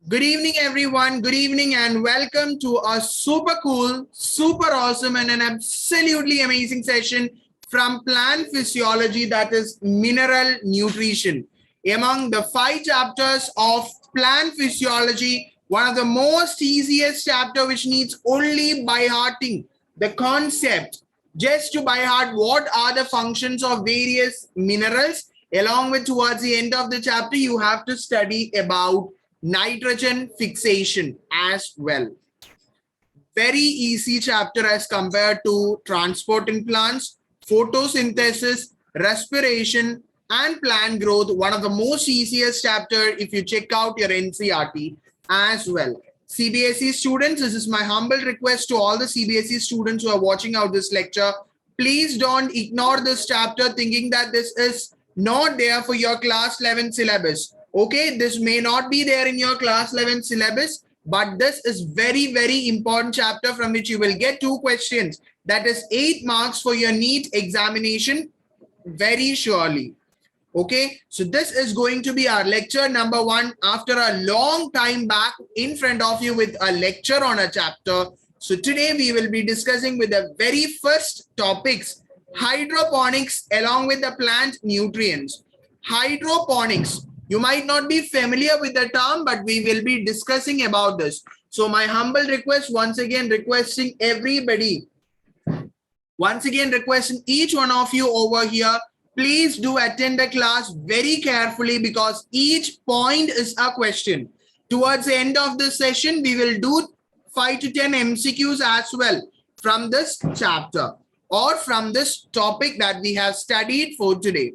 Good evening, everyone. Good evening, and welcome to a super cool, super awesome, and an absolutely amazing session from plant physiology, that is mineral nutrition. Among the 5 chapters of plant physiology, one of the most easiest chapter which needs only by hearting the concept, just to by heart what are the functions of various minerals. Along with towards the end of the chapter, you have to study about nitrogen fixation as well. Very easy chapter as compared to transporting plants, photosynthesis, respiration, and plant growth. One of the most easiest chapter if you check out your NCERT as well. CBSE students, this is my humble request to all the CBSE students who are watching out this lecture. Please don't ignore this chapter thinking that this is not there for your class 11 syllabus. Okay, this may not be there in your class 11 syllabus, but this is very important chapter from which you will get 2 questions. That is 8 marks for your NEET examination, very surely. Okay, so this is going to be our lecture number 1 after a long time back in front of you with a lecture on a chapter. So today we will be discussing with the very first topics, hydroponics along with the plant nutrients. Hydroponics, you might not be familiar with the term, but we will be discussing about this. So my humble request, once again requesting everybody, once again requesting each one of you over here, please do attend the class very carefully because each point is a question. Towards the end of the session, we will do 5 to 10 MCQs as well from this chapter or from this topic that we have studied for today.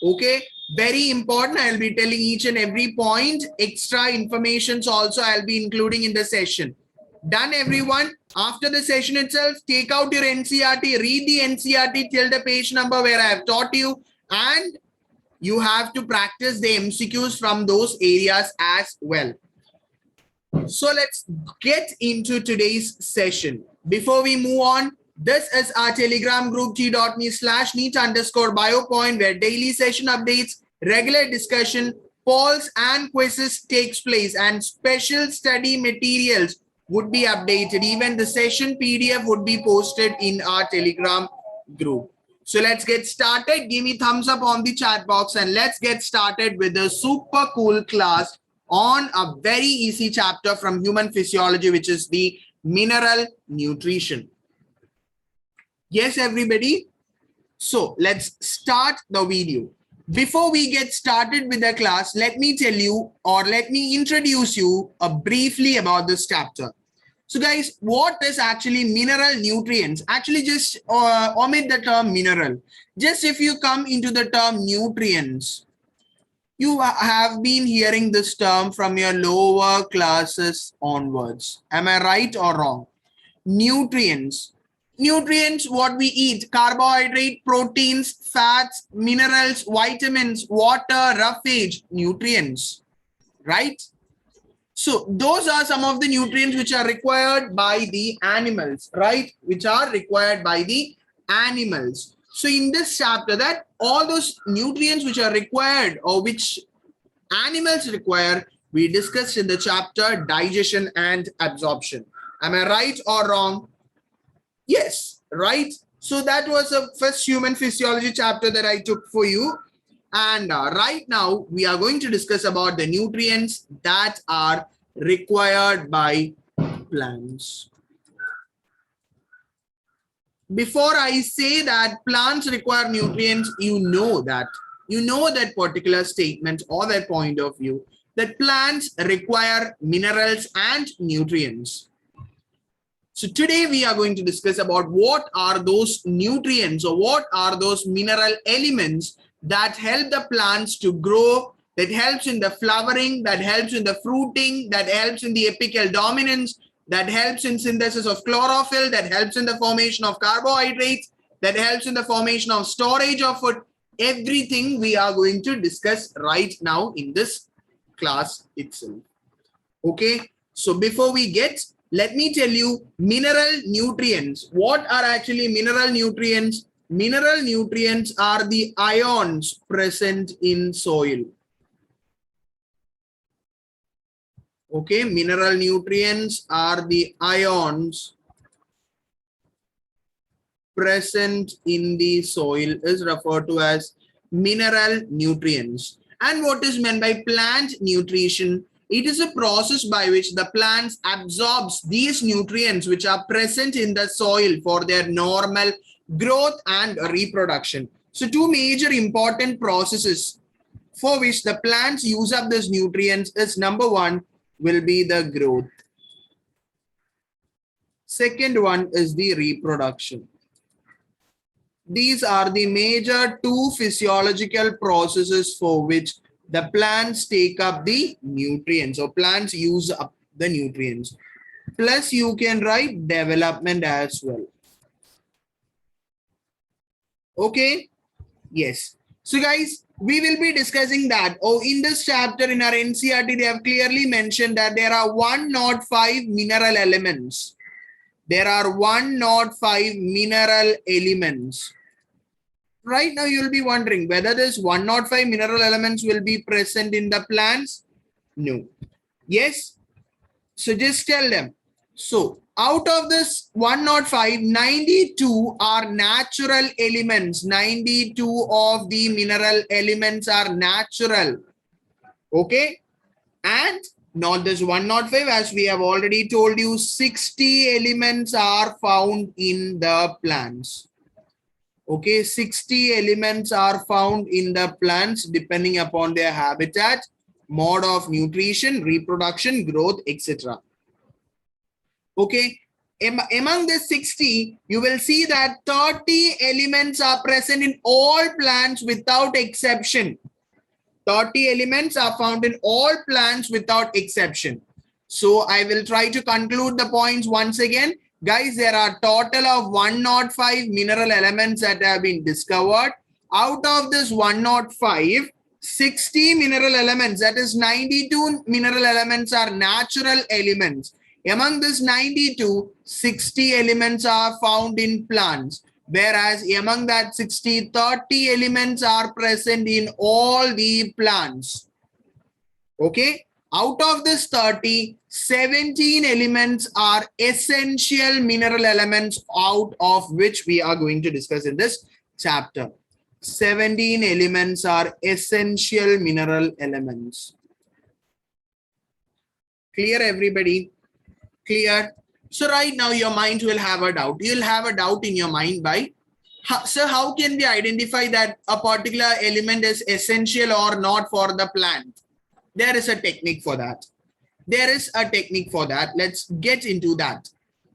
Okay, very important. I'll be telling each and every point. Extra informations also I'll be including in the session. Done, everyone? After the session itself, take out your NCERT, read the NCERT till the page number where I have taught you, and you have to practice the MCQs from those areas as well. So let's get into today's session. Before we move on, this is our Telegram group t.me/neat_biopoint, where daily session updates, regular discussion, polls and quizzes takes place, and special study materials would be updated. Even the session PDF would be posted in our Telegram group. So let's get started. Give me thumbs up on the chat box and let's get started with the super cool class on a very easy chapter from human physiology, which is the mineral nutrition. Yes, everybody. So let's start the video. Before we get started with the class, let me tell you or let me introduce you briefly about this chapter. So guys, what is actually mineral nutrients? Actually, just omit the term mineral. Just if you come into the term nutrients, you have been hearing this term from your lower classes onwards. Am I right or wrong? Nutrients. Nutrients, what we eat: carbohydrate, proteins, fats, minerals, vitamins, water, roughage, nutrients, right? So those are some of the nutrients which are required by the animals, right? Which are required by the animals. So in this chapter, that all those nutrients which are required or which animals require, we discussed in the chapter digestion and absorption. Am I right or wrong? Yes, right. So that was the first human physiology chapter that I took for you. And right now we are going to discuss about the nutrients that are required by plants. Before I say that plants require nutrients, you know that particular statement or that point of view, that plants require minerals and nutrients. So today we are going to discuss about what are those nutrients or what are those mineral elements that help the plants to grow, that helps in the flowering, that helps in the fruiting, that helps in the apical dominance, that helps in synthesis of chlorophyll, that helps in the formation of carbohydrates, that helps in the formation of storage of food. Everything we are going to discuss right now in this class itself. Okay, so before we get, let me tell you mineral nutrients. What are actually mineral nutrients? Mineral nutrients are the ions present in soil. Okay, mineral nutrients are the ions present in the soil is referred to as mineral nutrients. And what is meant by plant nutrition? It is a process by which the plants absorbs these nutrients which are present in the soil for their normal growth and reproduction. So two major important processes for which the plants use up these nutrients is number one will be the growth. Second one is the reproduction. These are the major two physiological processes for which the plants take up the nutrients, or plants use up the nutrients. Plus you can write development as well. Okay. Yes. So guys, we will be discussing that. Oh, in this chapter in our NCERT, they have clearly mentioned that there are 105 mineral elements. There are 105 mineral elements. Right now, you'll be wondering whether this 105 mineral elements will be present in the plants. No. Yes. So just tell them. So out of this 105, 92 are natural elements. 92 of the mineral elements are natural. Okay. And not this 105, as we have already told you, 60 elements are found in the plants. Okay, 60 elements are found in the plants depending upon their habitat, mode of nutrition, reproduction, growth, etc. Okay, among the 60, you will see that 30 elements are present in all plants without exception. 30 elements are found in all plants without exception. So I will try to conclude the points once again. Guys, there are total of 105 mineral elements that have been discovered. Out of this 105, 60 mineral elements, that is 92 mineral elements are natural elements. Among this 92, 60 elements are found in plants. Whereas among that 60, 30 elements are present in all the plants. Okay. Out of this 30, 17 elements are essential mineral elements, out of which we are going to discuss in this chapter. 17 elements are essential mineral elements. Clear, everybody? Clear? So right now your mind will have a doubt. You'll have a doubt in your mind by, so how can we identify that a particular element is essential or not for the plant? There is a technique for that. There is a technique for that. Let's get into that.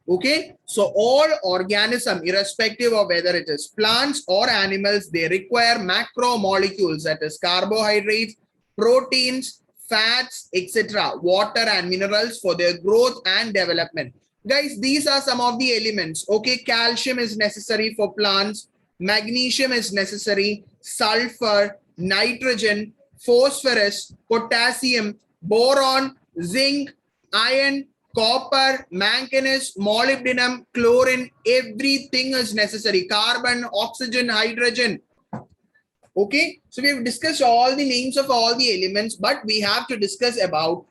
Okay. So all organism, irrespective of whether it is plants or animals, they require macromolecules, that is carbohydrates, proteins, fats, etc., water and minerals for their growth and development. Guys, these are some of the elements. Okay, calcium is necessary for plants, magnesium is necessary, sulfur, nitrogen, phosphorus, potassium, boron, zinc, iron, copper, manganese, molybdenum, chlorine, everything is necessary. Carbon, oxygen, hydrogen. Okay, so we've discussed all the names of all the elements, but we have to discuss about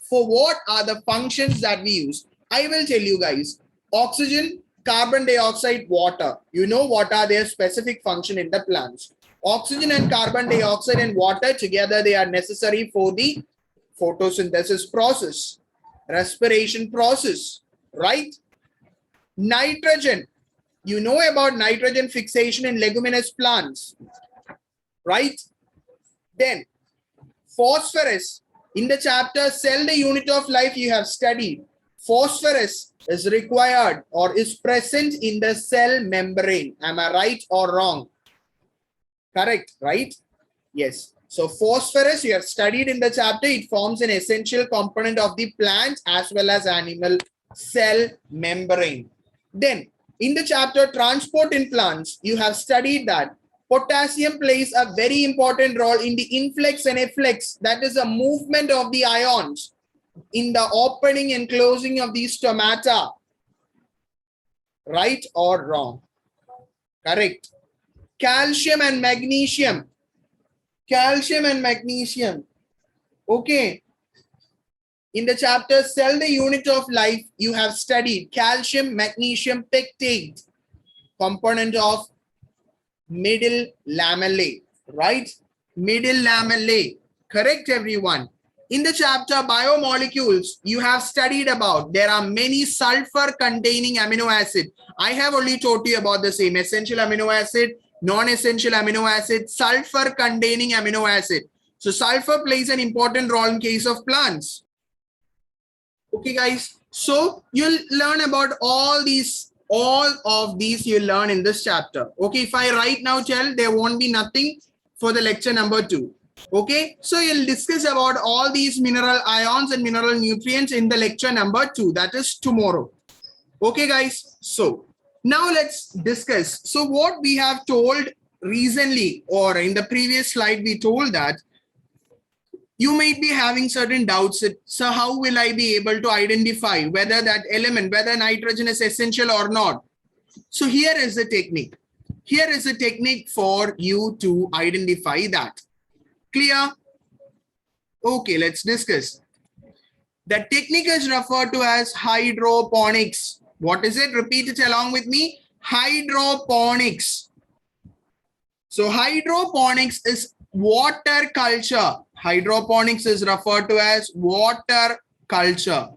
for what are the functions that we use. I will tell you guys. Oxygen, carbon dioxide, water. You know what are their specific function in the plants. Oxygen and carbon dioxide and water together, they are necessary for the photosynthesis process, respiration process, right? Nitrogen. You know about nitrogen fixation in leguminous plants, right? Then phosphorus. In the chapter Cell, the Unit of Life, you have studied phosphorus is required or is present in the cell membrane. Am I right or wrong? Correct, right? Yes. So phosphorus you have studied in the chapter. It forms an essential component of the plant as well as animal cell membrane. Then in the chapter Transport in Plants, you have studied that potassium plays a very important role in the influx and efflux, that is a movement of the ions in the opening and closing of these stomata. Right or wrong? Correct. Calcium and magnesium. Calcium and magnesium. Okay. In the chapter Cell the Unit of Life, you have studied calcium, magnesium, pectate, component of middle lamellae, right? Middle lamellae, correct everyone? In the chapter biomolecules, you have studied about there are many sulfur containing amino acid. I have only taught you about the same essential amino acid, non-essential amino acid, sulfur containing amino acid. So sulfur plays an important role in case of plants. Okay, guys. So you'll learn about all of these you'll learn in this chapter. Okay, if I right now tell, there won't be nothing for the lecture number 2. Okay, so you'll discuss about all these mineral ions and mineral nutrients in the lecture number 2. That is tomorrow. Okay, guys. So now let's discuss. So what we have told recently, or in the previous slide, we told that you might be having certain doubts. So how will I be able to identify whether that element, whether nitrogen is essential or not? So here is the technique. Here is a technique for you to identify that. Clear? Okay, let's discuss. The technique is referred to as hydroponics. What is it? Repeat it along with me. Hydroponics. So hydroponics is water culture. Hydroponics is referred to as water culture.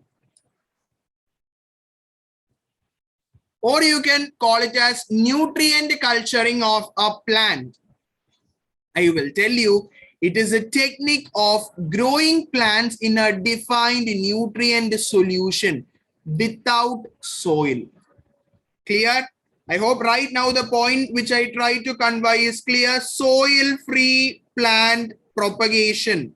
Or you can call it as nutrient culturing of a plant. I will tell you, it is a technique of growing plants in a defined nutrient solution without soil. Clear? I hope right now the point which I try to convey is clear. Soil-free plant propagation.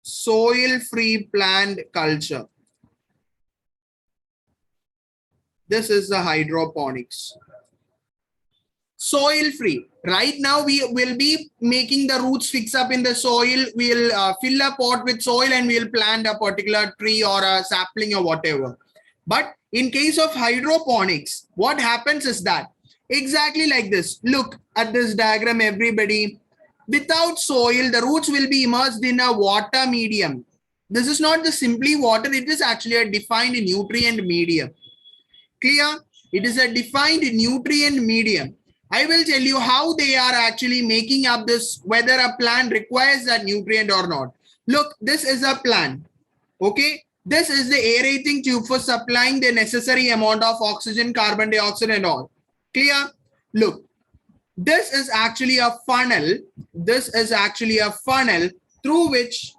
Soil-free plant culture. This is the hydroponics. Soil-free. Right now we will be making the roots fix up in the soil. We'll fill a pot with soil and we'll plant a particular tree or a sapling or whatever. But in case of hydroponics, what happens is that exactly like this. Look at this diagram, everybody. Without soil, the roots will be immersed in a water medium. This is not just simply water. It is actually a defined nutrient medium. Clear? It is a defined nutrient medium. I will tell you how they are actually making up this, whether a plant requires that nutrient or not. Look, this is a plant. Okay. This is the aerating tube for supplying the necessary amount of oxygen, carbon dioxide and all. Clear? Look, this is actually a funnel. This is actually a funnel through which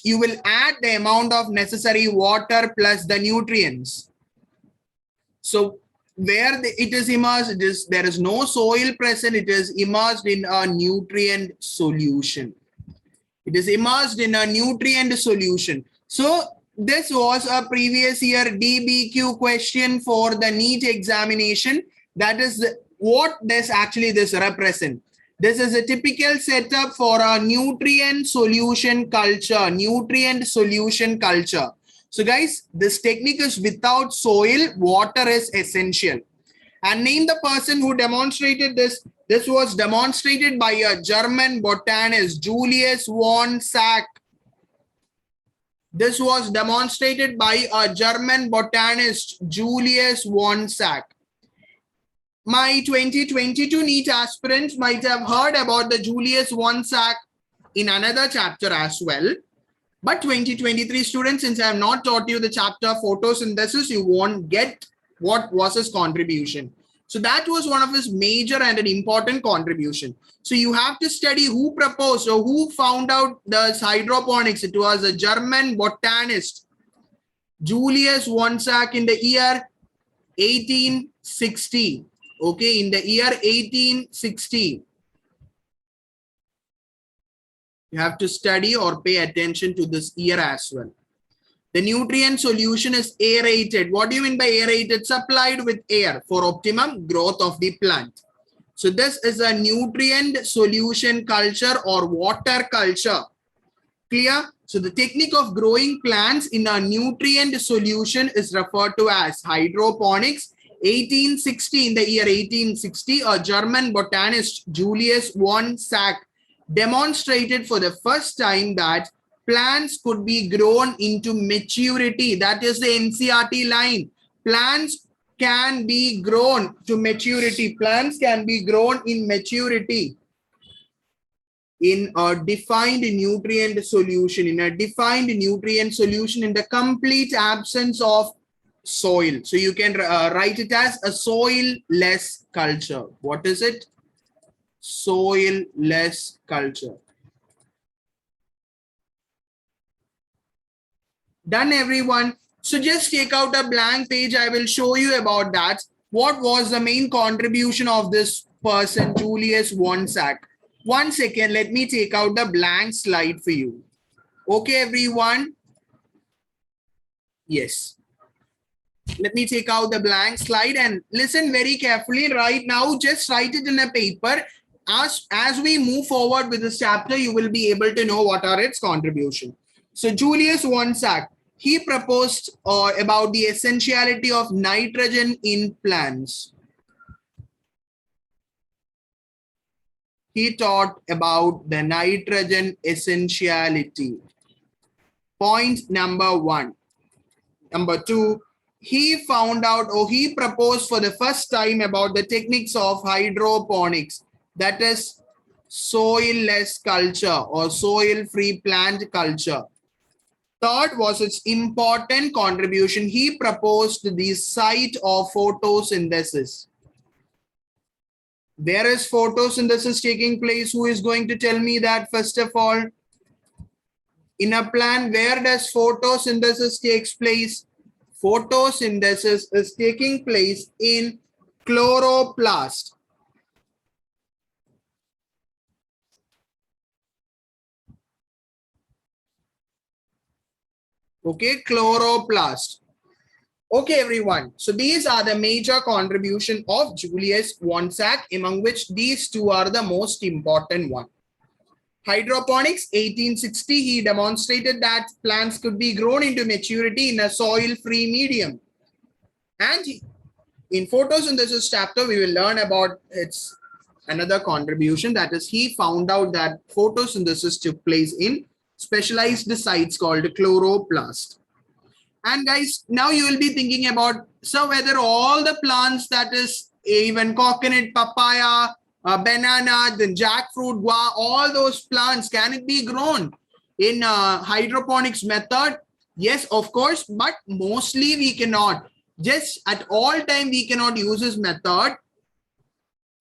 you will add the amount of necessary water plus the nutrients. So where it is immersed, there is no soil present. It is immersed in a nutrient solution. It is immersed in a nutrient solution. So this was a previous year DBQ question for the NEET examination. That is what this represent. This is a typical setup for a nutrient solution culture. Nutrient solution culture. So guys, this technique is without soil. Water is essential. And name the person who demonstrated this. This was demonstrated by a German botanist, Julius von Sack. This was demonstrated by a German botanist, Julius von Sack. My 2022 NEET aspirants might have heard about the Julius von Sack in another chapter as well. But 2023 students, since I have not taught you the chapter photosynthesis, you won't get what was his contribution. So that was one of his major and an important contribution. So you have to study who proposed or who found out the hydroponics. It was a German botanist, Julius von Sack, in the year 1860. Okay, in the year 1860. You have to study or pay attention to this year as well. The nutrient solution is aerated. What do you mean by aerated? Supplied with air for optimum growth of the plant. So this is a nutrient solution culture or water culture. Clear? So the technique of growing plants in a nutrient solution is referred to as hydroponics. 1860, in the year 1860, a German botanist, Julius von Sack, demonstrated for the first time that plants could be grown into maturity. That is the NCERT line. Plants can be grown to maturity. Plants can be grown in maturity in a defined nutrient solution, in the complete absence of soil. So you can write it as a soil-less culture. What is it? Soil-less culture. Done, everyone? So just take out a blank page. I will show you about that. What was the main contribution of this person, Julius Wonsack? 1 second, let me take out the blank slide for you. Okay, everyone? Yes. Let me take out the blank slide and listen very carefully right now. Just write it in a paper. As we move forward with this chapter, you will be able to know what are its contribution. So Julius Wonsack, he proposed about the essentiality of nitrogen in plants. He taught about the nitrogen essentiality. Point number 1. Number 2, he found out, or he proposed for the first time about the techniques of hydroponics, that is soil-less culture or soil-free plant culture. Third was its important contribution. He proposed the site of photosynthesis. Where is photosynthesis taking place? Who is going to tell me that first of all? In a plant, where does photosynthesis takes place? Photosynthesis is taking place in chloroplast. Okay, chloroplast. Okay, everyone. So these are the major contribution of Julius Wonsack, among which these two are the most important one. Hydroponics, 1860, he demonstrated that plants could be grown into maturity in a soil-free medium. And in photosynthesis chapter, we will learn about its another contribution. That is, he found out that photosynthesis took place in specialized sites called chloroplast. And guys, now you will be thinking about, so whether all the plants, that is even coconut, papaya, banana, then jackfruit, guava, all those plants, can it be grown in hydroponics method? Yes, of course, but mostly we cannot. Just at all time, we cannot use this method.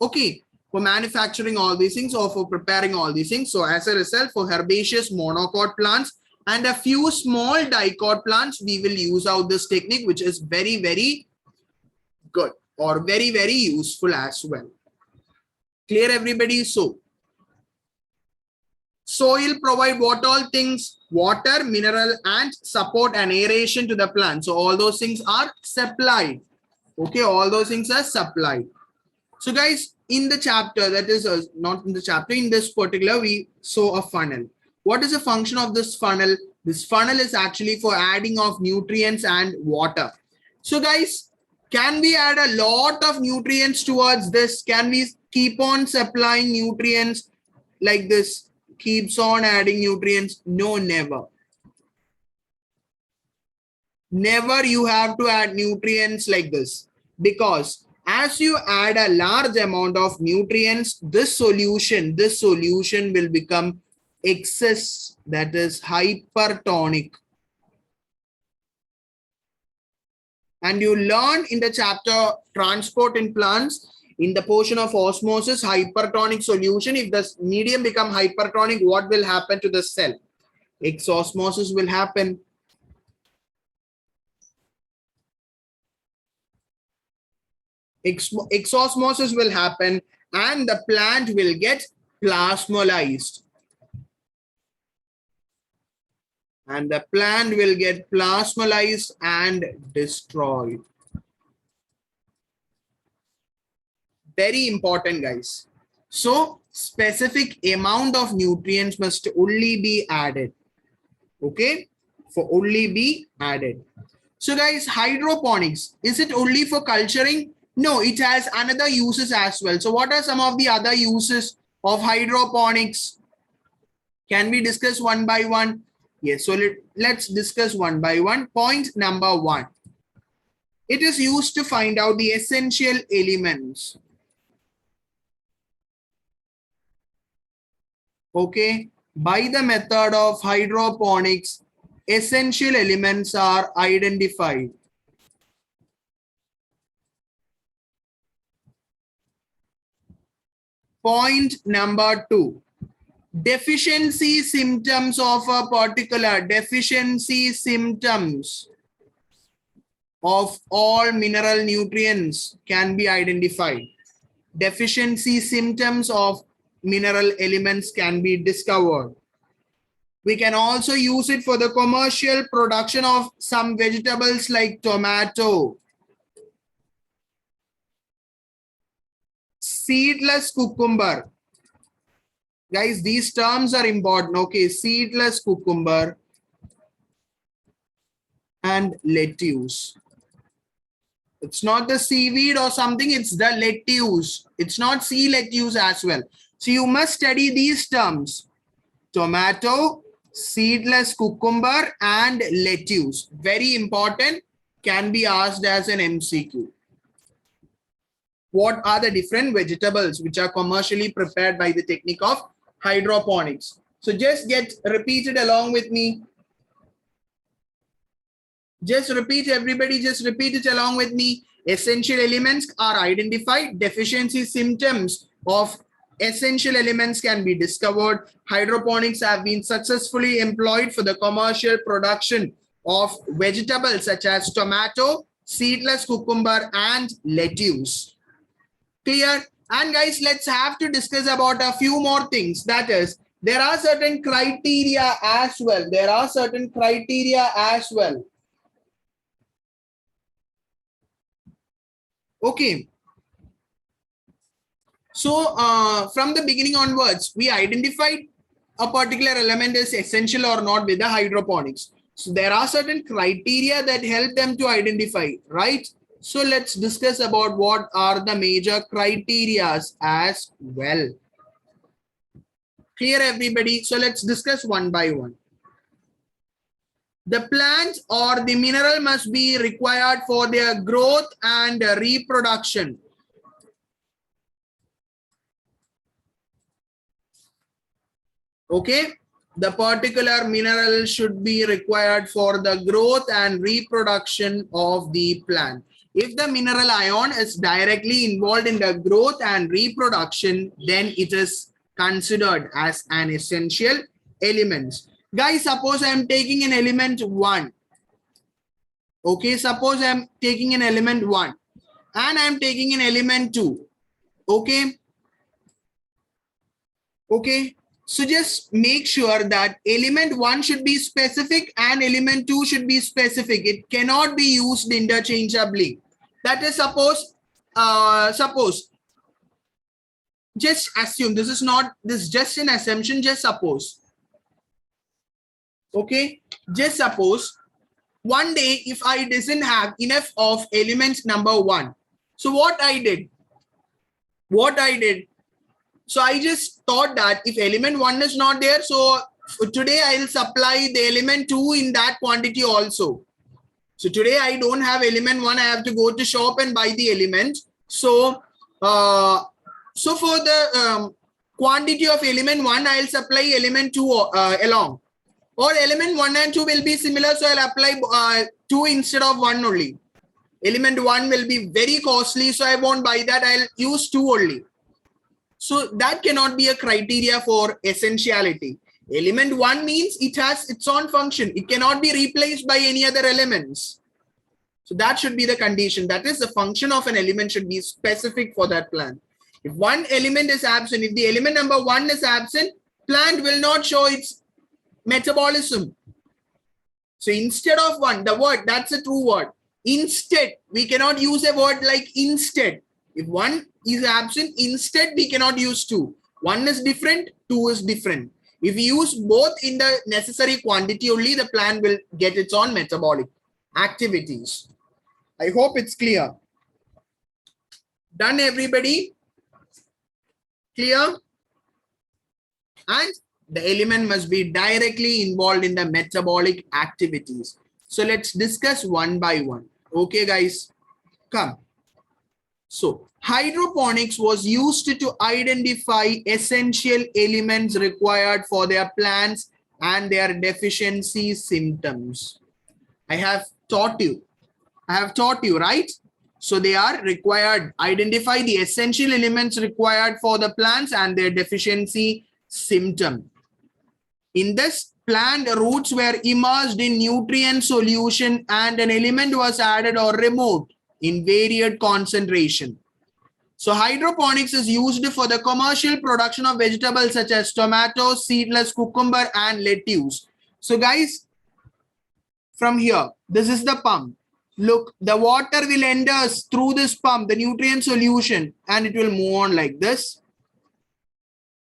Okay, for manufacturing all these things or for preparing all these things. So as a result, for herbaceous monocot plants and a few small dicot plants, we will use out this technique, which is very, very good or very, very useful as well. Clear, everybody? So soil provide what all things? Water, mineral, and support and aeration to the plant. So all those things are supplied. Okay, all those things are supplied. So guys, in the chapter, that is not in the chapter, in this particular, we saw a funnel. What is the function of this funnel? This funnel is actually for adding of nutrients and water. So guys, can we add a lot of nutrients towards this? Can we keep on supplying nutrients like this? Keeps on adding nutrients? No, never. Never you have to add nutrients like this, because as you add a large amount of nutrients, this solution will become excess, that is hypertonic. And you learn in the chapter transport in plants, in the portion of osmosis, hypertonic solution. If the medium become hypertonic, what will happen to the cell? Exosmosis will happen. Exosmosis will happen and the plant will get plasmolized. And the plant will get plasmolized and destroyed. Very important, guys. So specific amount of nutrients must only be added. Okay, for only be added. So guys, hydroponics, is it only for culturing? No, it has another uses as well. So what are some of the other uses of hydroponics? Can we discuss one by one? Yes, so let's discuss one by one. Point number one. It is used to find out the essential elements. Okay, by the method of hydroponics, essential elements are identified. Point number two. Deficiency symptoms of a particular deficiency symptoms of all mineral nutrients can be identified. Deficiency symptoms of mineral elements can be discovered. We can also use it for the commercial production of some vegetables like tomato, seedless cucumber. Guys, these terms are important. Okay, seedless cucumber and lettuce. It's not the seaweed or something, it's the lettuce. It's not sea lettuce as well. So you must study these terms. Tomato, seedless cucumber and lettuce. Very important, can be asked as an MCQ. What are the different vegetables which are commercially prepared by the technique of hydroponics? So just get repeated along with me. Just repeat, everybody, just repeat it along with me. Essential elements are identified. Deficiency symptoms of essential elements can be discovered. Hydroponics have been successfully employed for the commercial production of vegetables such as tomato, seedless cucumber, and lettuce. Clear? And guys, let's have to discuss about a few more things. That is, there are certain criteria as well. There are certain criteria as well. Okay. So from the beginning onwards, we identified a particular element is essential or not with the hydroponics. So there are certain criteria that help them to identify, right? So let's discuss about what are the major criterias as well. Clear, everybody? So let's discuss one by one. The plant or the mineral must be required for their growth and reproduction. Okay, the particular mineral should be required for the growth and reproduction of the plant. If the mineral ion is directly involved in the growth and reproduction, then it is considered as an essential element. Guys, suppose I am taking an element 1. Okay, suppose I am taking an element 1 and I am taking an element 2. Okay. Okay. So just make sure that element 1 should be specific and element 2 should be specific. It cannot be used interchangeably. That is suppose just assume, this is just an assumption, just suppose. Okay, just suppose one day if I doesn't have enough of element number 1. So what I did, so I just thought that if element 1 is not there, so today I'll supply the element 2 in that quantity also. So today I don't have element 1, I have to go to shop and buy the element. So, so for the quantity of element 1, I'll supply element 2 along. Or element 1 and 2 will be similar, so I'll apply 2 instead of 1 only. Element 1 will be very costly, so I won't buy that, I'll use 2 only. So that cannot be a criteria for essentiality. Element 1 means it has its own function. It cannot be replaced by any other elements. So that should be the condition. That is, the function of an element should be specific for that plant. If one element is absent, if the element number 1 is absent, plant will not show its metabolism. So instead of 1, the word, that's a true word. Instead, we cannot use a word like instead. If 1 is absent, instead we cannot use 2. 1 is different, 2 is different. If we use both in the necessary quantity only, the plant will get its own metabolic activities. I hope it's clear. Done, everybody? Clear? And The element must be directly involved in the metabolic activities. So let's discuss one by one. Okay, guys, come. So hydroponics was used to identify essential elements required for their plants and their deficiency symptoms. I have taught you, right? So they are required, identify the essential elements required for the plants and their deficiency symptom. In this, plant roots were immersed in nutrient solution and an element was added or removed in varied concentration. So hydroponics is used for the commercial production of vegetables such as tomatoes, seedless cucumber and lettuce. So guys, from here, this is the pump. Look, the water will enter through this pump, the nutrient solution, and it will move on like this.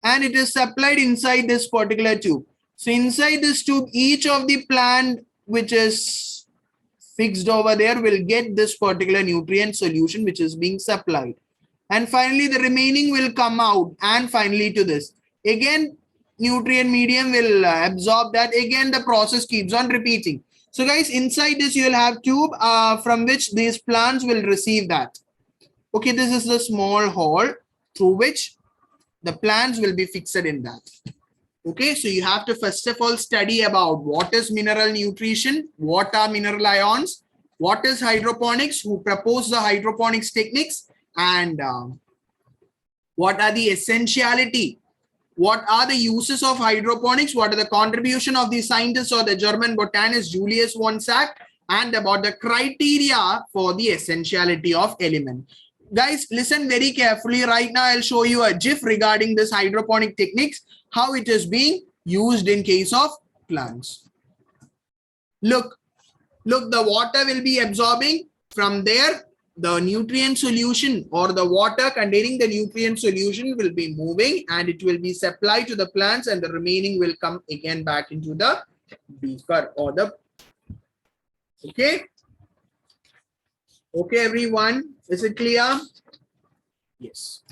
And it is supplied inside this particular tube. So inside this tube, each of the plant which is fixed over there will get this particular nutrient solution which is being supplied. And finally, the remaining will come out and finally to this. Again, nutrient medium will absorb that. Again, the process keeps on repeating. So guys, inside this, you will have tube from which these plants will receive that. Okay, this is the small hole through which the plants will be fixed in that. Okay, so you have to first of all study about what is mineral nutrition, what are mineral ions, what is hydroponics, who proposed the hydroponics techniques, and what are the essentiality, what are the uses of hydroponics, what are the contribution of the scientist or the German botanist Julius von Sack, and about the criteria for the essentiality of element. Guys, listen very carefully. Right now, I'll show you a GIF regarding this hydroponic techniques, how it is being used in case of plants. Look, the water will be absorbing from there. The nutrient solution or the water containing the nutrient solution will be moving and it will be supplied to the plants and the remaining will come again back into the beaker or the, okay. Okay, everyone, is it clear? Yes.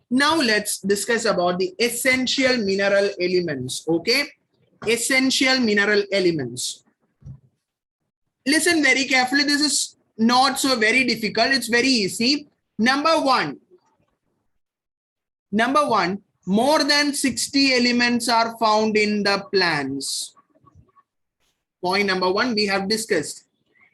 Now let's discuss about the essential mineral elements. Okay, essential mineral elements. Listen very carefully. This is not so very difficult. It's very easy. Number one, more than 60 elements are found in the plants. Point number one, we have discussed.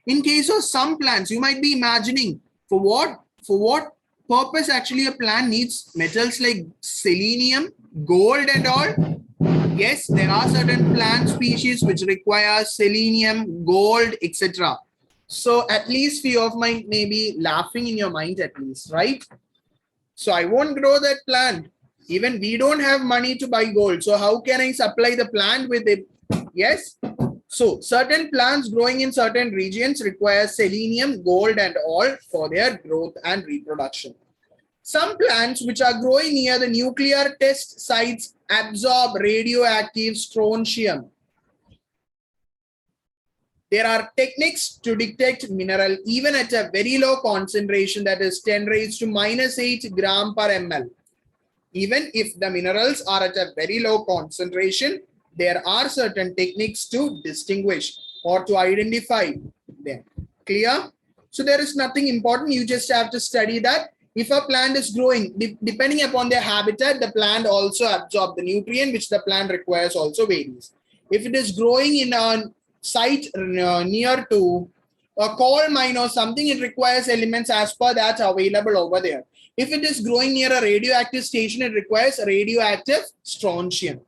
In case of some plants, you might be imagining for what purpose actually a plant needs metals like selenium, gold and all. Yes, there are certain plant species which require selenium, gold, etc. So at least few of mine may be laughing in your mind at least, right? So I won't grow that plant. Even we don't have money to buy gold. So how can I supply the plant with it? Yes. So certain plants growing in certain regions require selenium, gold and all for their growth and reproduction. Some plants which are growing near the nuclear test sites absorb radioactive strontium. There are techniques to detect mineral even at a very low concentration, that is 10 raised to -8 gram per ml. Even if the minerals are at a very low concentration, there are certain techniques to distinguish or to identify them. Clear? So there is nothing important. You just have to study that. If a plant is growing, depending upon their habitat, the plant also absorbs the nutrient which the plant requires also varies. If it is growing in a site near to a coal mine or something, it requires elements as per that available over there. If it is growing near a radioactive station, it requires radioactive strontium.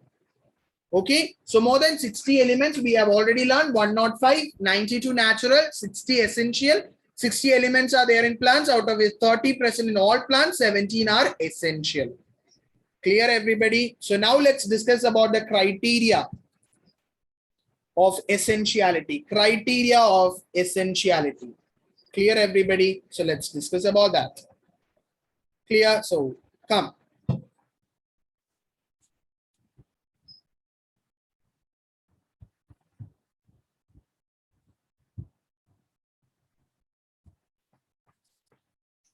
Okay, so more than 60 elements we have already learned. 105, 92 natural, 60 essential. 60 elements are there in plants, out of which 30 present in all plants, 17 are essential. Clear, everybody? So now let's discuss about the criteria of essentiality. Criteria of essentiality. Clear, everybody? So let's discuss about that. Clear? So come.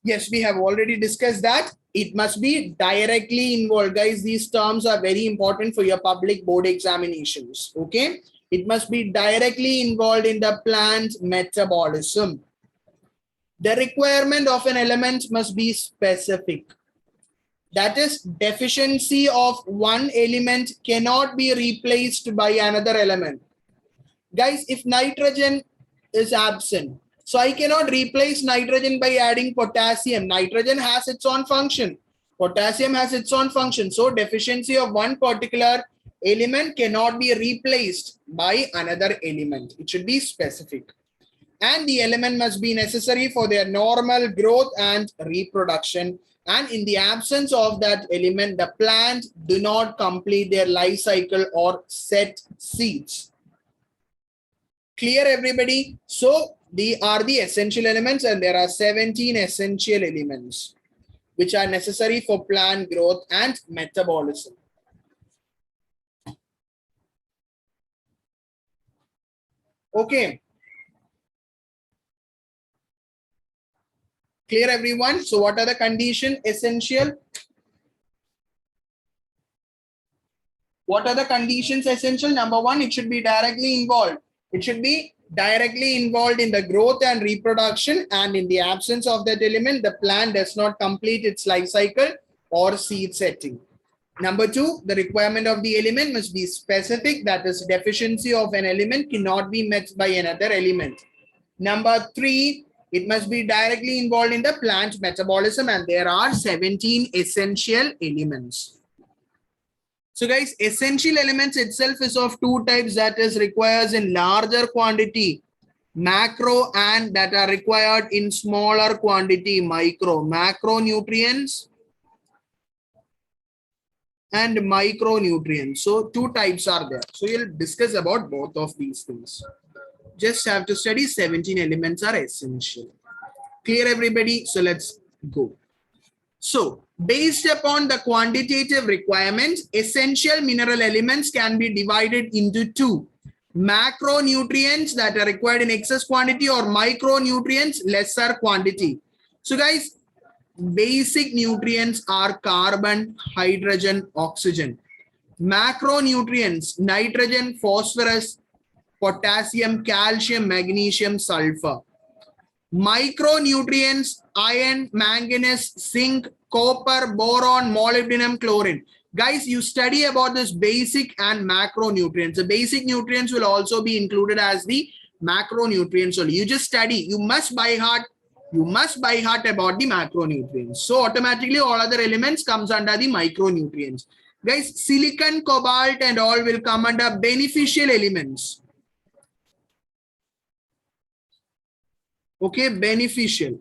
Yes, we have already discussed that. It must be directly involved. Guys, these terms are very important for your public board examinations. Okay. It must be directly involved in the plant metabolism. The requirement of an element must be specific. That is, deficiency of one element cannot be replaced by another element. Guys, if nitrogen is absent, so I cannot replace nitrogen by adding potassium. Nitrogen has its own function. Potassium has its own function. So deficiency of one particular element cannot be replaced by another element. It should be specific. And the element must be necessary for their normal growth and reproduction. And in the absence of that element, the plant do not complete their life cycle or set seeds. Clear, everybody? So they are the essential elements, and there are 17 essential elements which are necessary for plant growth and metabolism. Okay. Clear, everyone? So what are the conditions essential? What are the conditions essential? Number one, it should be directly involved. It should be directly involved in the growth and reproduction, and in the absence of that element, the plant does not complete its life cycle or seed setting. Number two, the requirement of the element must be specific. That is, deficiency of an element cannot be met by another element. Number three, it must be directly involved in the plant metabolism, and there are 17 essential elements. So guys, essential elements itself is of two types, that is requires in larger quantity, macro, and that are required in smaller quantity, micro. Macronutrients and micronutrients. So two types are there. So you'll discuss about both of these things. Just have to study 17 elements are essential. Clear, everybody? So let's go. So based upon the quantitative requirements, essential mineral elements can be divided into two: macronutrients that are required in excess quantity, or micronutrients lesser quantity. So guys, basic nutrients are carbon, hydrogen, oxygen. Macronutrients: nitrogen, phosphorus, potassium, calcium, magnesium, sulfur. Micronutrients: iron, manganese, zinc, copper, boron, molybdenum, chlorine. Guys, you study about this basic and macronutrients. The basic nutrients will also be included as the macronutrients. So you just study. You must by heart about the macronutrients. So automatically all other elements comes under the micronutrients. Guys, silicon, cobalt and all will come under beneficial elements. Okay, beneficial.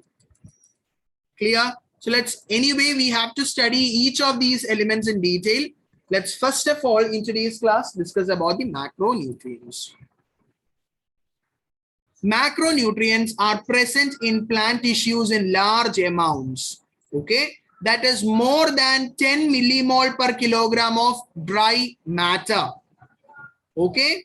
Clear? So anyway, we have to study each of these elements in detail. Let's first of all, in today's class, discuss about the macronutrients. Macronutrients are present in plant tissues in large amounts. Okay, that is more than 10 millimole per kilogram of dry matter. Okay,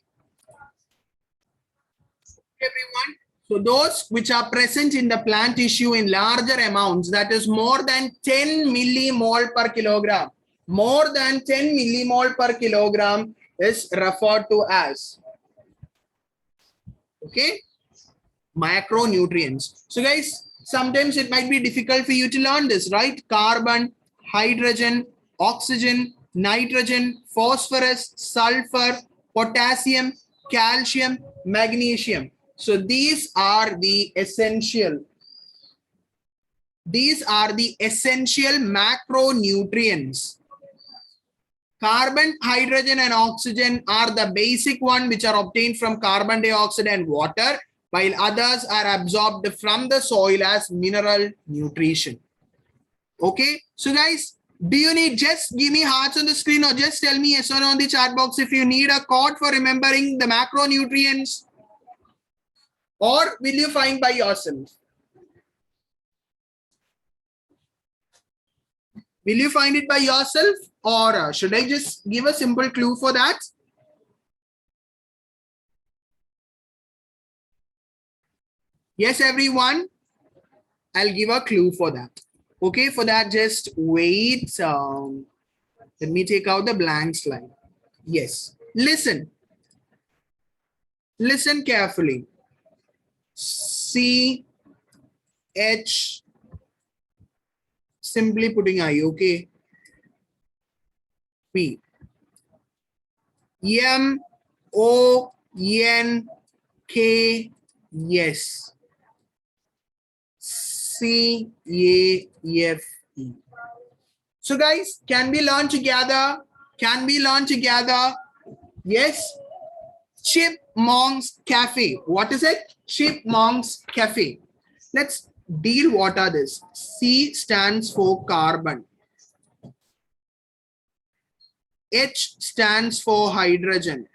everyone. So those which are present in the plant tissue in larger amounts, that is more than 10 millimole per kilogram. More than 10 millimole per kilogram is referred to as, okay, macronutrients. So guys, sometimes it might be difficult for you to learn this, right? Carbon, hydrogen, oxygen, nitrogen, phosphorus, sulfur, potassium, calcium, magnesium. So these are the essential. These are the essential macronutrients. Carbon, hydrogen and oxygen are the basic one which are obtained from carbon dioxide and water, while others are absorbed from the soil as mineral nutrition. Okay, so guys, do you need, just give me hearts on the screen or just tell me yes or no on the chat box if you need a code for remembering the macronutrients, or will you find by yourself? Will you find it by yourself, or should I just give a simple clue for that? Yes, everyone. I'll give a clue for that. Okay, for that, just wait. Let me take out the blank slide. Yes, listen. Listen carefully. C H, simply putting I, okay? P M O N K, yes. C A F E. So guys, can we learn together? Can we learn together? Yes. Chipmunks Cafe. What is it? Chipmunks Cafe. Let's deal what are this. C stands for carbon. H stands for hydrogen.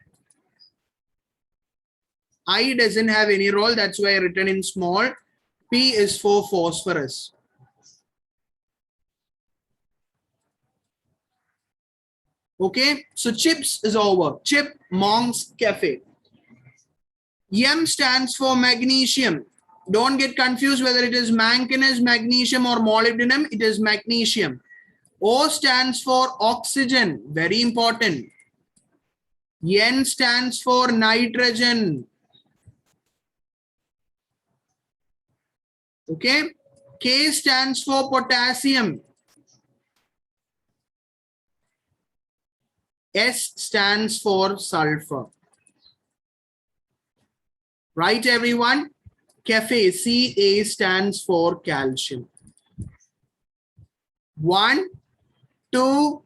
I doesn't have any role. That's why I written in small. P is for phosphorus. Okay, so chips is over. Chipmunks Cafe. M stands for magnesium. Don't get confused whether it is manganese, magnesium, or molybdenum. It is magnesium. O stands for oxygen. Very important. N stands for nitrogen. Okay. K stands for potassium. S stands for sulfur. Right, everyone? Cafe, Ca stands for calcium. 1, 2,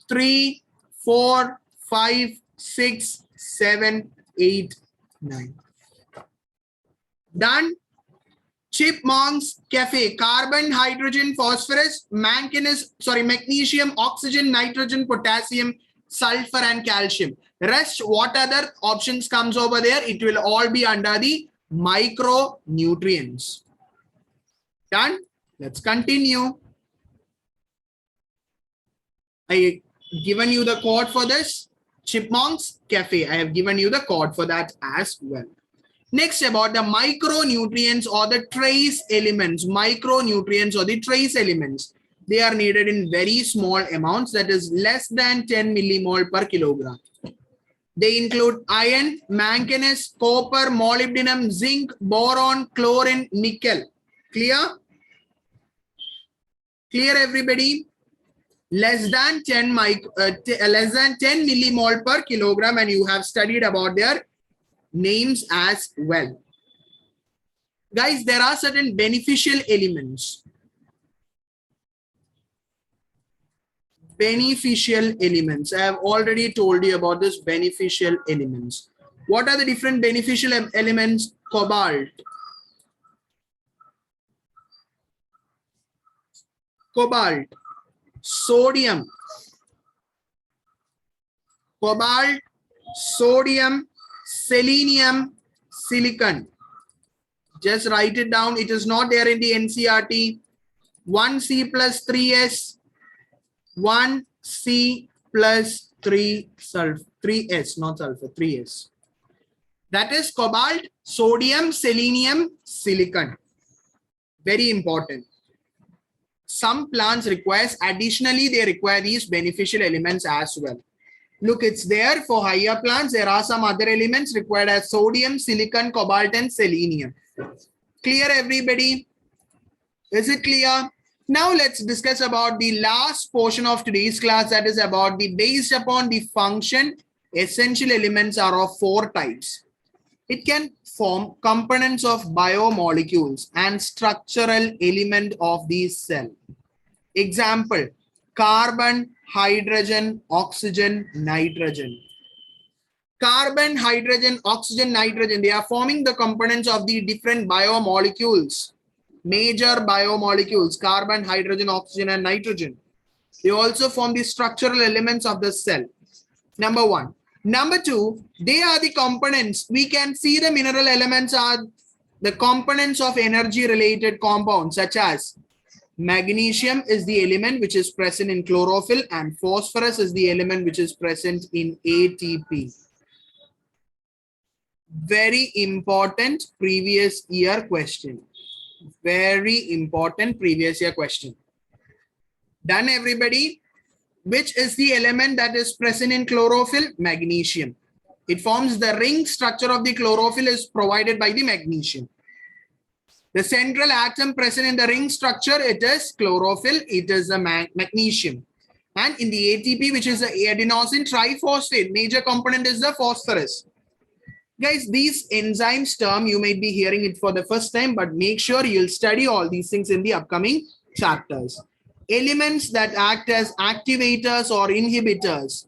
3, 4, 5, 6, 7, 8, 9. Done. Chipmunks Cafe. Carbon, hydrogen, phosphorus, magnesium, oxygen, nitrogen, potassium, sulfur, and calcium. Rest, what other options comes over there? It will all be under the micronutrients. Done. Let's continue. I given you the code for this. Chipmunks Cafe. I have given you the code for that as well. Next, about the micronutrients or the trace elements. Micronutrients or the trace elements. They are needed in very small amounts, that is less than 10 millimole per kilogram. They include iron, manganese, copper, molybdenum, zinc, boron, chlorine, nickel. Clear? Clear, everybody? Less than 10 millimole per kilogram, and you have studied about their names as well. Guys, there are certain beneficial elements. Beneficial elements. I have already told you about this beneficial elements. What are the different beneficial elements? Cobalt. Cobalt. Sodium. Cobalt, sodium, selenium, silicon. Just write it down. It is not there in the NCERT. 1C plus 3S. 1C plus 3S, not sulfur, 3S. That is cobalt, sodium, selenium, silicon. Very important. Some plants requires, additionally, they require these beneficial elements as well. Look, it's there for higher plants. There are some other elements required as sodium, silicon, cobalt, and selenium. Clear, everybody? Is it clear? Now let's discuss about the last portion of today's class, that is about the based upon the function. Essential elements are of 4 types. It can form components of biomolecules and structural element of the cell. Example, carbon, hydrogen, oxygen, nitrogen. Carbon, hydrogen, oxygen, nitrogen, they are forming the components of the different biomolecules. Major biomolecules, carbon, hydrogen, oxygen, and nitrogen. They also form the structural elements of the cell. Number 1. Number 2, they are the components. We can see the mineral elements are the components of energy related compounds, such as magnesium is the element which is present in chlorophyll, and phosphorus is the element which is present in ATP. Very important previous year question. Very important previous year question. Done, everybody? Which is the element that is present in chlorophyll? Magnesium. It forms the ring structure of the chlorophyll is provided by the magnesium. The central atom present in the ring structure, it is chlorophyll, it is the magnesium. And in the ATP, which is the adenosine triphosphate, major component is the phosphorus. Guys, these enzymes term, you might be hearing it for the first time, but make sure you'll study all these things in the upcoming chapters. Elements that act as activators or inhibitors,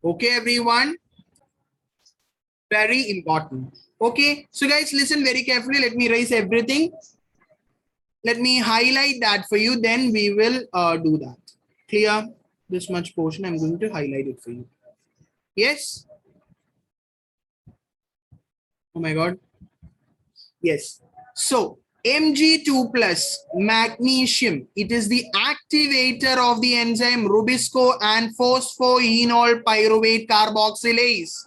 Okay, everyone. Very important. Okay, so guys, listen very carefully. Let me erase everything. Let me highlight that for you. Then we will do that. Clear? This much portion, I'm going to highlight it for you. Yes? Oh my God. Yes. So Mg2 plus magnesium, it is the activator of the enzyme Rubisco and phosphoenol pyruvate carboxylase.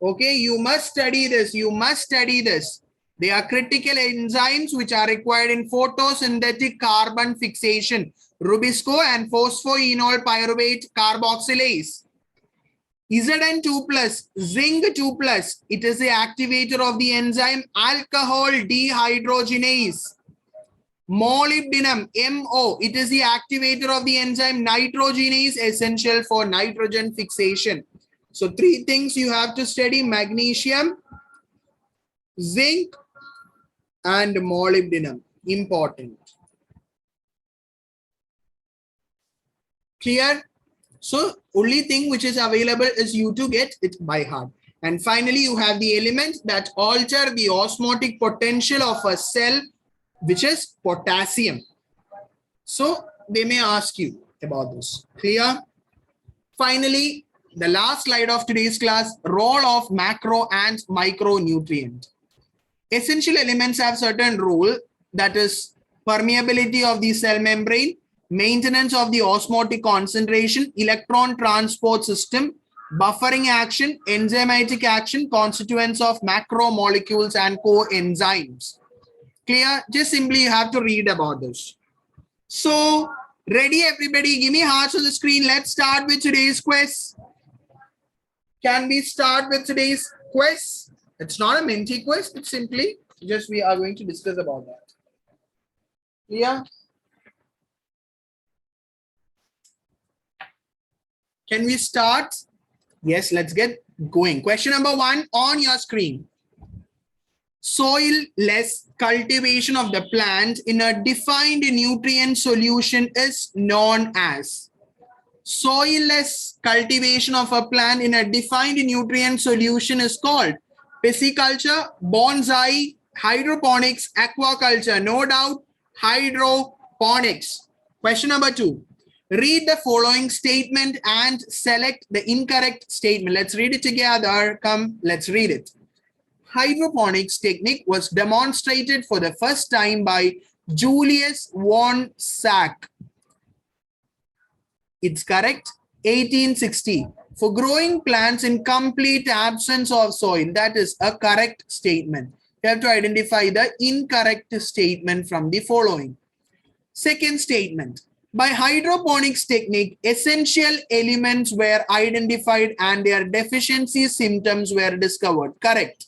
Okay, you must study this. You must study this. They are critical enzymes which are required in photosynthetic carbon fixation. Rubisco and phosphoenol pyruvate carboxylase. Zn2 plus, zinc 2 plus, it is the activator of the enzyme alcohol dehydrogenase. Molybdenum, MO, it is the activator of the enzyme nitrogenase, essential for nitrogen fixation. So three things you have to study: magnesium, zinc, and molybdenum. Important. Clear? So only thing which is available is you to get it by heart. And finally, you have the element that alter the osmotic potential of a cell, which is potassium. So they may ask you about this. Clear? Finally, the last slide of today's class, role of macro and micronutrient. Essential elements have certain role, that is permeability of the cell membrane, maintenance of the osmotic concentration, electron transport system, buffering action, enzymatic action, constituents of macromolecules and coenzymes. Clear? Just simply you have to read about this. So, ready everybody? Give me hearts on the screen. Let's start with today's quiz. Can we start with today's quiz? It's not a Menti quiz. It's simply just we are going to discuss about that. Clear? Can we start? Yes, let's get going. Question number 1 on your screen. Soil-less cultivation of the plant in a defined nutrient solution is known as. Soil-less cultivation of a plant in a defined nutrient solution is called pisciculture, bonsai, hydroponics, aquaculture. No doubt, hydroponics. Question number 2. Read the following statement and select the incorrect statement. Let's read it together. Come, let's read it. Hydroponics technique was demonstrated for the first time by Julius von Sack. It's correct. 1860. For growing plants in complete absence of soil. That is a correct statement. You have to identify the incorrect statement from the following. Second statement. By hydroponics technique, essential elements were identified and their deficiency symptoms were discovered. Correct.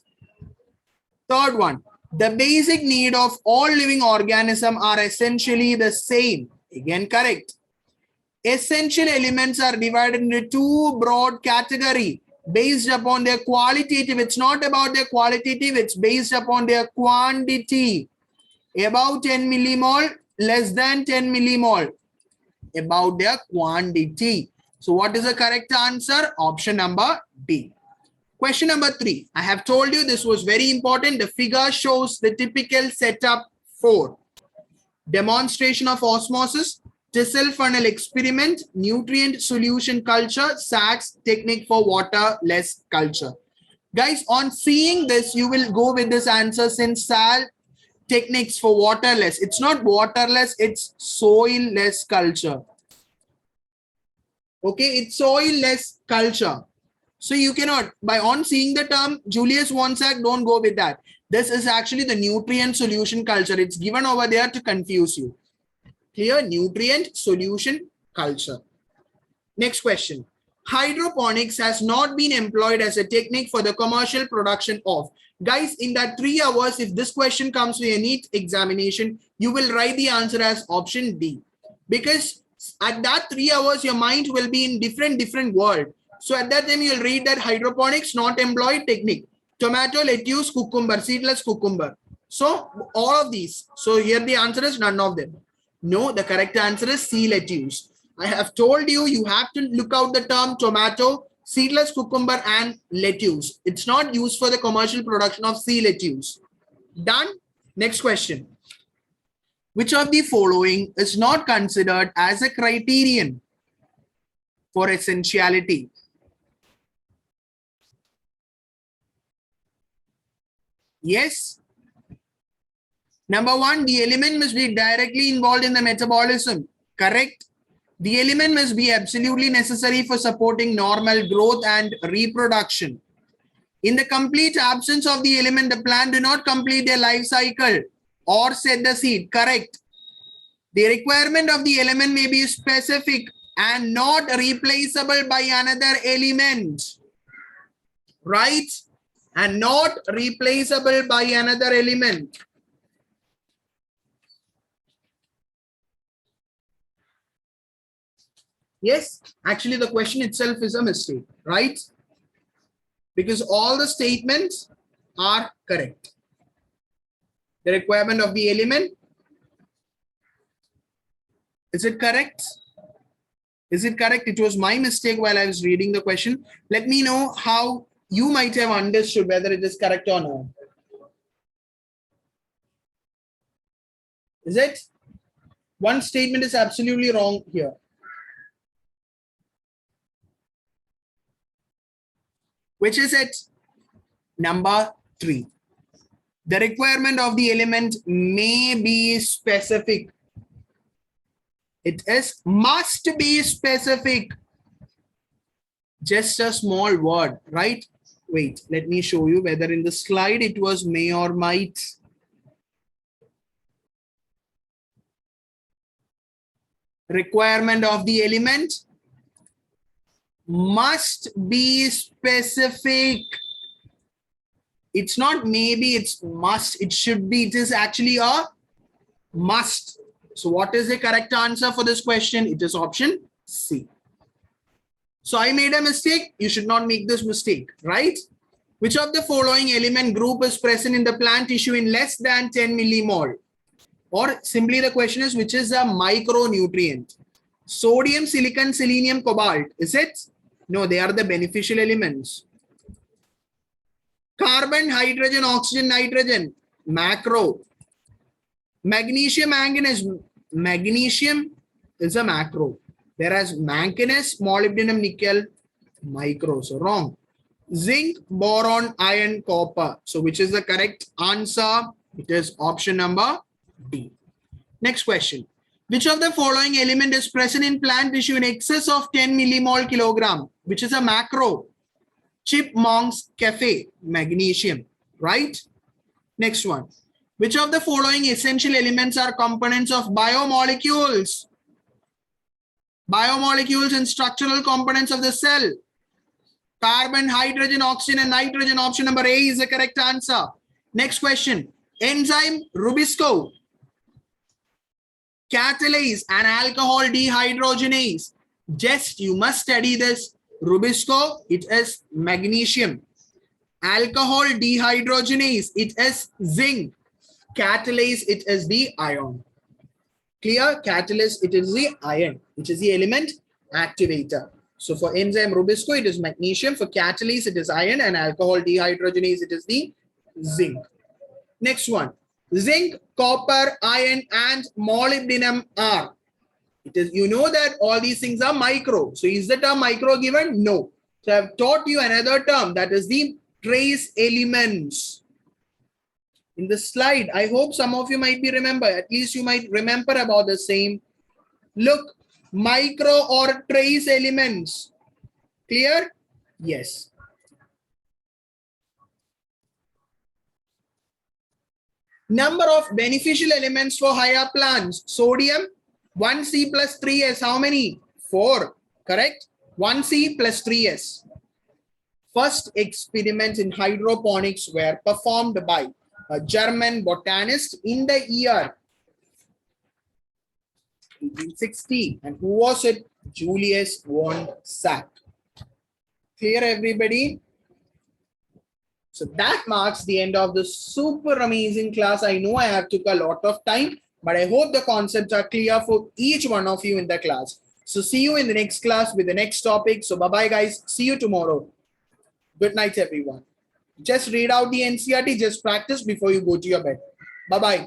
Third one. The basic need of all living organisms are essentially the same. Again, correct. Essential elements are divided into two broad categories based upon their qualitative. It's not about their qualitative, it's based upon their quantity. About 10 millimole, less than 10 millimole. About their quantity. So what is the correct answer? Option number D. Question number 3. I have told you this was very important. The figure shows the typical setup for demonstration of osmosis, Tissel funnel experiment, nutrient solution culture, Sachs technique for waterless culture. Guys, on seeing this, you will go with this answer since Sal techniques for waterless. It's not waterless, it's soil-less culture. Okay, it's soil-less culture. So you cannot, by on seeing the term Julius Wonsack, don't go with that. This is actually the nutrient solution culture. It's given over there to confuse you. Clear? Nutrient solution culture. Next question. Hydroponics has not been employed as a technique for the commercial production of. Guys, in that 3 hours, if this question comes to a NEET examination, you will write the answer as option D. Because at that 3 hours, your mind will be in different world. So at that time, you'll read that hydroponics not employed technique. Tomato, lettuce, cucumber, seedless cucumber. So all of these. So here the answer is none of them. No, the correct answer is C, lettuce. I have told you, you have to look out the term tomato, seedless cucumber and lettuce. It's not used for the commercial production of sea lettuce. Done? Next question. Which of the following is not considered as a criterion for essentiality? Yes. Number 1, the element must be directly involved in the metabolism. Correct. The element must be absolutely necessary for supporting normal growth and reproduction. In the complete absence of the element, the plant do not complete their life cycle or set the seed. Correct. The requirement of the element may be specific and not replaceable by another element. Right? And not replaceable by another element. Yes, actually the question itself is a mistake, right? Because all the statements are correct. The requirement of the element, is it correct? Is it correct? It was my mistake while I was reading the question. Let me know how you might have understood whether it is correct or not. Is it? One statement is absolutely wrong here. Which is it? Number 3. The requirement of the element may be specific. It is must be specific. Just a small word, right? Wait, let me show you whether in the slide it was may or might. Requirement of the element must be specific. It's not maybe, it's must. It should be. It is actually a must. So what is the correct answer for this question? It is option C. So I made a mistake. You should not make this mistake, right? Which of the following element group is present in the plant tissue in less than 10 millimole? Or simply the question is, which is a micronutrient? Sodium, silicon, selenium, cobalt. Is it? No, they are the beneficial elements. Carbon, hydrogen, oxygen, nitrogen. Macro. Magnesium, manganese. Magnesium is a macro. Whereas manganese, molybdenum, nickel, micro. So wrong. Zinc, boron, iron, copper. So which is the correct answer? It is option number D. Next question. Which of the following element is present in plant tissue in excess of 10 millimole kilogram? Which is a macro? Chipmunk's cafe, magnesium, right? Next one. Which of the following essential elements are components of biomolecules? Biomolecules and structural components of the cell. Carbon, hydrogen, oxygen, and nitrogen. Option number A is the correct answer. Next question. Enzyme Rubisco, catalase and alcohol dehydrogenase. Just you must study this. Rubisco, it is magnesium. Alcohol dehydrogenase, it is zinc. Catalase, it is the iron. Clear? Catalyst, it is the iron, which is the element activator. So for enzyme Rubisco, it is magnesium. For catalase, it is iron, and alcohol dehydrogenase, it is the zinc. Next one. Zinc, copper, iron, and molybdenum are. It is, you know that all these things are micro. So is the term micro given? No. So I have taught you another term, that is the trace elements. In the slide, I hope some of you might be remember, at least you might remember about the same. Look, micro or trace elements. Clear? Yes. Number of beneficial elements for higher plants. Sodium, 1C plus 3S. How many? 4. Correct? 1C plus 3S. First experiments in hydroponics were performed by a German botanist in the year 1860. And who was it? Julius von Sack. Clear, everybody? So that marks the end of the super amazing class. I know I have took a lot of time, but I hope the concepts are clear for each one of you in the class. So see you in the next class with the next topic. So bye-bye, guys. See you tomorrow. Good night, everyone. Just read out the NCERT. Just practice before you go to your bed. Bye-bye.